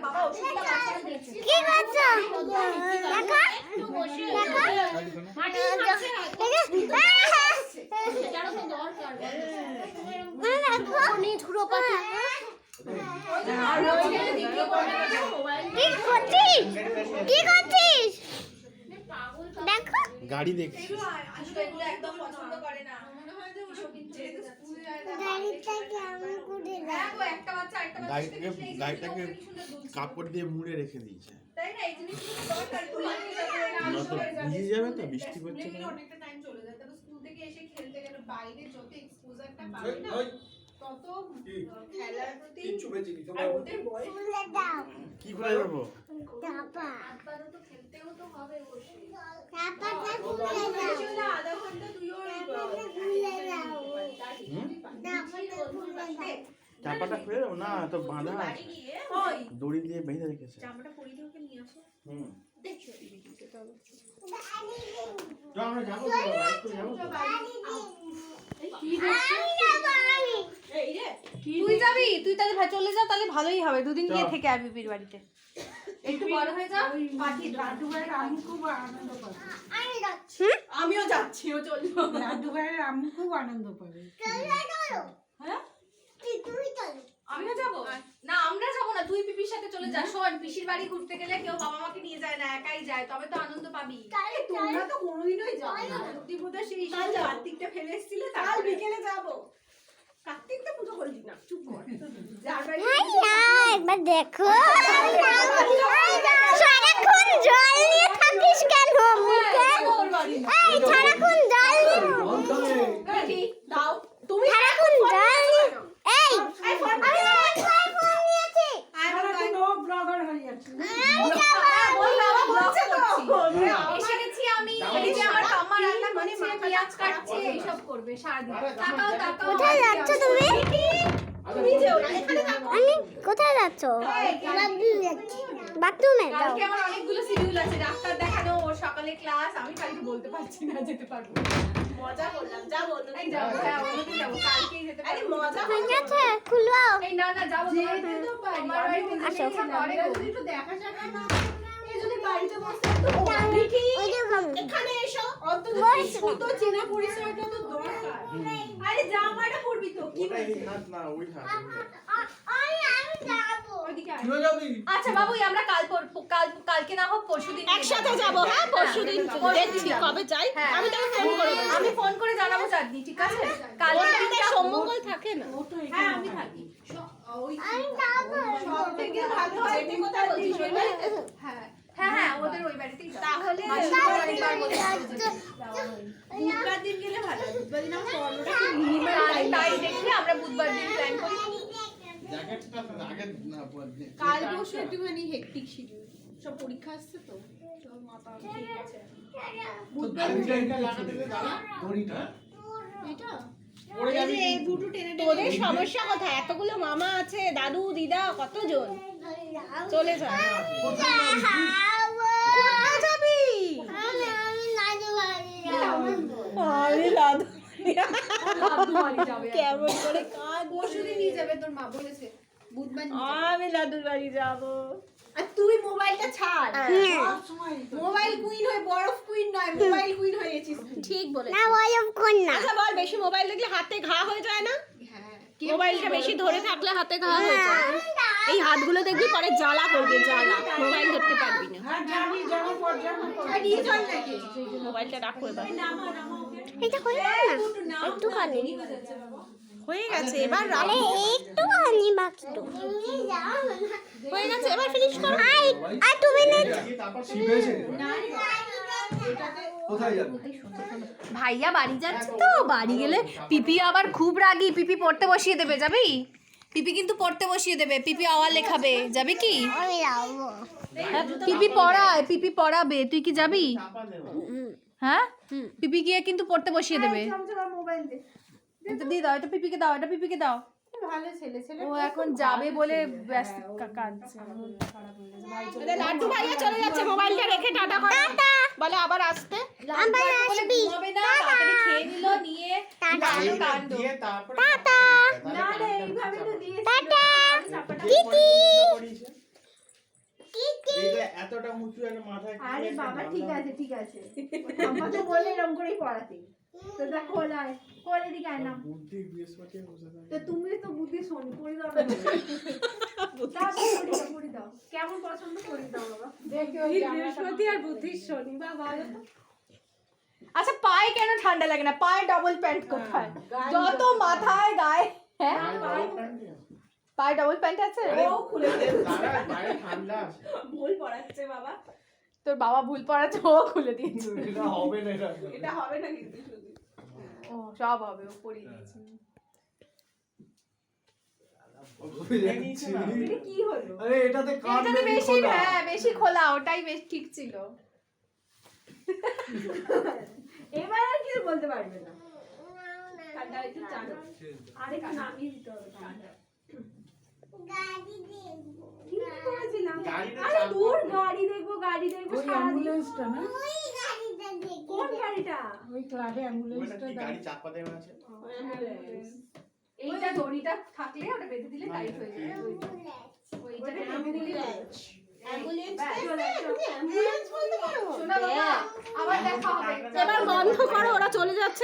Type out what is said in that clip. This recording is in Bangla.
বাবা ওষুধটা বাঁচার দিয়েছে। কি করছো? দেখো দেখো গাড়ি দেখছি এগুলো একদম পছন্দ করে না। গাড়িটাকে কাপড় দিয়ে মুড়ে রেখে দিয়েছে তাই না, এই জিনিসগুলো দরকার। ভিজে যাবে তো, বৃষ্টি পড়ছে না। অনেকটা টাইম চলে যায়, তবে স্কুল থেকে এসে খেলতে গেলে বাইরে যত এক্সপোজারটা পাবে না তত খেলার প্রতি আর ওদের বয়স কি করে দেবো? আপাতত খেলতেও তো হবে বসে। আধা ঘন্টা তুইও চাপাটা খুলে দেবো না, তো বাঁধা দড়ি দিয়ে বেঁধে রেখেছে। জামাটা পরিয়ে দিয়ে ওকে নিয়ে আসো। দেখো আমরা যাবো তো, একটু যাবো তো। তুই যাবি? তুই তাহলে চলে যা, তাহলে ভালোই হবে। দুদিন গিয়ে থেকে আর বিপির বাড়িতে একটু বড় হয়ে যা। লাড্ডু ভাইয়ের আম্মু খুব আনন্দ পাবে। আমিও যাচ্ছি, ও চললো। লাড্ডু ভাইয়ের আম্মু খুব আনন্দ পাবে। হ্যাঁ আমিও যাবো না, আমরা যাবো না, তুই পিপির সাথে চলে যা। শোন, পিসির বাড়ি ঘুরতে গেলে কেউ বাবা মাকে নিয়ে যায় না, একাই যায়, তবে তো আনন্দ পাবি। তোমরা তো কোনোদিনই যাবে না। প্রতিভূতা সেই কার্তিকটা ফেলে এসেছিলে, কাল বিকেলে যাবো। কার্তিকটা পুজো করলি না, চুপ কর। যার বাড়ি একবার দেখো সারাক্ষণ জল নিয়ে থাকিস কেন মুখে? এই সারাক্ষণ জল নিয়ে দাও তুমি সারাক্ষণ জল নিয়ে এই আমি ফোন নিয়েছি ব্লগার হয়ে যাচ্ছে। এসে গেছি আমি, এই যে আমার ঠাম্মা রান্না করছে, পেঁয়াজ কাটছে, এইসব করবে সারাদিন। তাকাও তাকাও। কোথায় যাচ্ছ তুমি? তুমি যেও না, এখানে থাকো। আমি কোথায় যাচ্ছ? বাথরুমে যাও। কালকে আমার অনেকগুলো শিডিউল আছে, ডাক্তার দেখানো, ওর সকালে ক্লাস, আমি কালকে বলতে পারছি না, যেতে পারবো না। মজা করলাম, যাবো এই যাবো, হ্যাঁ অন্যদিন যাবো, কালকেই যেতে আরে পারবো। মজা ঠিক আছে খুলো। এই না না যাবো, যেতে তো পারি। আমার বাড়িতে আসো। যেতে ইচ্ছা করে গো। যদি একটু দেখা সাক্ষাৎ না করে, এই যদি বাড়িতে বসে একটু দেখি, ওই যে এখানে এসো, অন্তত কিছু তো চেনা পরিচয়টা তো দরকার। আরে জামাটা পরবি তো, কি ওটা এই হাত না, ওই হাত। আমি যাব। ওইদিকে আয়। চলে যাবি? আচ্ছা বাবুই, আমরা কালকে না হোক পরশুদিন একসাথে যাবো, হ্যাঁ পরশুদিন দেখছি কবে যাই। হ্যাঁ। আমি তোকে ফোন করে দেবো। আমি ফোন করে জানাবো চাঁদনি, ঠিক আছে? কালকে দিনটা সোমমঙ্গল থাকে না? হ্যাঁ আমি থাকি। আমি যাব। সব থেকে ভালো হয় তুই কোথায় বলছিস, ওই বাড়িতে? হ্যাঁ হ্যাঁ হ্যাঁ, ওদের ওই বাড়িতেই যাবো। তাহলে বুধবার দিন গেলে ভালো হয়। বুধবার দিন আমার পড়ানোটা মিনিমাম তাই দেখলে আমরা বুধবার দিন প্ল্যান করি। জ্যাকেটটা আগে না পরবে। কাল পরশু একটুখানি হেক্টিক শিডিউল, সব পরীক্ষা আসছে তো সব মাথা ঠিক আছে। দড়িটা লাগাতে দে দাদা, দড়িটা। এটা পড়ে এই যাবি যে এই দুটো টেনে টেনে তোদের সমস্যা কোথায়? এতগুলো মামা আছে, দাদু দিদা কতজন, চলে যা। কোথায় যাবি? আমি নাচতে পারি না। আমি লাদু লাড্ডু বাড়ি যাবে। কেমন করে কাজ। পরশুদিন নিয়ে যাবে, তোর মা বলেছে। বুধবার আমি লাদুর বাড়ি যাব। আর তুই মোবাইলটা ছাড়, মোবাইল কুইন হয়ে বরফ কুইন নয়, মোবাইল কুইন হয়ে গেছিস। ঠিক বলে। না ওরকম কোন না। আচ্ছা বল, বেশি মোবাইল দেখলে হাতে ঘা হয়ে যায় না? মোবাইলটা বেশি ধরে থাকলে হাতে ঘা হয়ে যায়। এই হাতগুলো দেখবি পরে জ্বালা করবে, জ্বালা, মোবাইল ধরতে পারবি না। মোবাইলটা রাখো এবার। এটা করলাম না একটুখানি। হয়ে গেছে, এবার রাখ। আরে একটুখানি বাকি তো। হয়ে গেছে, এবার ফিনিশ করো। আর তুমি না কোথায় যাবে? ভাইয়া বাড়ি যাচ্ছে তো, বাড়ি গেলে পিপি আবার খুব রাগী, পিপি পড়তে বসিয়ে দেবে, যাবি? পিপি কিন্তু পড়তে বসিয়ে দেবে, পিপি আওয়াজ লেখাবে, যাবি কি? আমি যাবো। পিপি পড়ায়, পিপি পড়াবে, তুই কি যাবি? হ্যাঁ, পিপি গিয়ে কিন্তু পড়তে বসিয়ে দেবে। মোবাইল দে। এটা দিয়ে দাও, এটা পিপিকে দাও, এটা পিপিকে দাও। ভালো ছেলে ছেলে। ও এখন যাবে বলে ব্যস্ত কাঁদছে। মন খারাপ হয়ে গেছে। ভাই চলে লাড্ডু ভাইয়া চলে যাচ্ছে, মোবাইলটা রেখে টাটা করে বলে আবার আসতে। আবার আসবি। ঘুমাবে না, তাড়াতাড়ি খেয়ে নিল, নিয়ে টাটা। ভালো কাণ্ড। দিয়ে তারপরে টাটা। না রে, এইভাবে তো দিয়ে টাটা। দিদি। এতটা উঁচু একটা মাথায় আরে বাবা ঠিক আছে ঠিক আছে আমরা তো বলে এরকম করেই পড়াতে তো দেখ খোলায় খোলে দিকে আয় না বুদ্ধি বৃহস্পতি বসে থাকে তো তুমি তো বুদ্ধি শোনি পড়ি দাও না পড়ি দাও কেমন পছন্দ করি দাও বাবা দেখো বৃহস্পতি আর বুদ্ধির শনি বাবা আচ্ছা পায়ে কেন ঠান্ডা লাগে না পায়ে ডবল প্যান্ট কোথায় যত মাথায় গায়ে হ্যাঁ পায়ে ডবল প্যান্ট আছে ও খুলে দে দাঁড়া বাইরে ঠান্ডা ভুল পড়াচ্ছে বাবা তোর বাবা ভুল পড়াচ্ছে ও খুলে দিয়েছে এটা হবে না এটা হবে না কিন্তু শুধু ও সব হবে ও পরিয়ে দিয়েছে এটা কি হলো আরে এটাতে কান এটাতে বেশি হ্যাঁ বেশি খোলা ওটাই বেশ ঠিক ছিল এবার আর কিছু বলতে পারবে না ঠান্ডা একটু চানো আরে একটু নামিয়ে দিতে হবে ঠান্ডা কি করেছিলাম আরে দূর গাড়ি দেখবো অ্যাম্বুলেন্সটা না কোন গাড়িটা ওই ক্লাবে ওটা কি গাড়ি চাপা দেওয়া আছে এইটা দড়িটা থাকলে ওটা বেঁধে দিলে টাইট হয়ে যাবে ওইটা বেঁধে দিলে শোনা বাবা আবার দেখা হবে এবার বন্ধ করো ওরা চলে যাচ্ছে